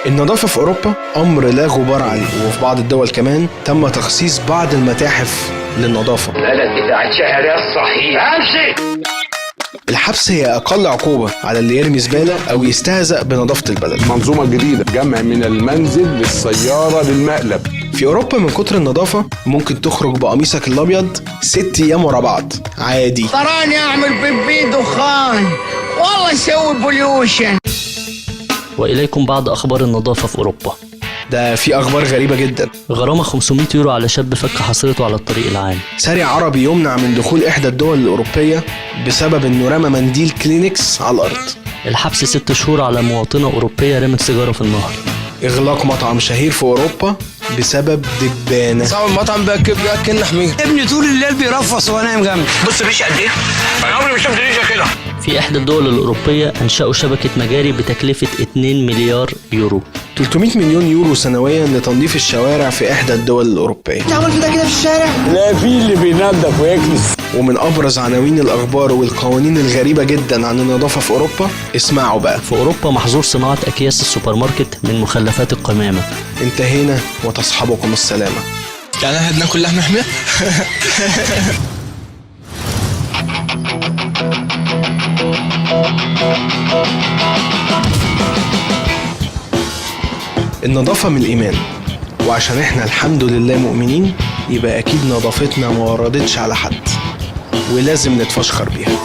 النظافة في أوروبا أمر لا غبار عليه، وفي بعض الدول كمان تم تخصيص بعض المتاحف للنظافة. البلد بتاعت شهرية الصحيح امشي. الحبس هي أقل عقوبة على اللي يرمي زبالة أو يستهزأ بنظافة البلد. منظومة جديدة، جمع من المنزل للسيارة للمقلب. في أوروبا من كتر النظافة ممكن تخرج بقميصك الأبيض 6 أيام ورا بعض عادي. تراني أعمل بيبي دخان والله يسوي بوليوشن. وإليكم بعض أخبار النظافة في أوروبا. ده في أخبار غريبة جدا. غرامة 500 يورو على شاب فك حصيرته على الطريق العام. ساري عربي يمنع من دخول إحدى الدول الأوروبية بسبب إنه رمى منديل كلينكس على الأرض. الحبس 6 شهور على مواطنة أوروبية رمت سيجارة في النهر. إغلاق مطعم شهير في أوروبا بسبب دبانة. صاحب المطعم بياكلنا حمير. ابني طول الليل بيرفص وانا نايم جنبي. بص ريشه قد ايه؟ انا عمري ما شفت ريشه كده. في إحدى الدول الأوروبية أنشأوا شبكة مجاري بتكلفة 2 مليار يورو. 300 مليون يورو سنويا لتنظيف الشوارع في إحدى الدول الأوروبية. تعمل كده في الشارع؟ لا، في اللي بينظف ويكنس. ومن أبرز عناوين الأخبار والقوانين الغريبة جدا عن النظافة في أوروبا، اسمعوا بقى. في أوروبا محظور صناعة أكياس السوبر ماركت من مخلفات القمامة. انتهينا وتصحبكم السلامة. يعني احنا بناكل لحمة حمير؟ النظافة من الإيمان، وعشان احنا الحمد لله مؤمنين يبقى أكيد نظافتنا ما وردتش على حد، ولازم نتفشخر بيها.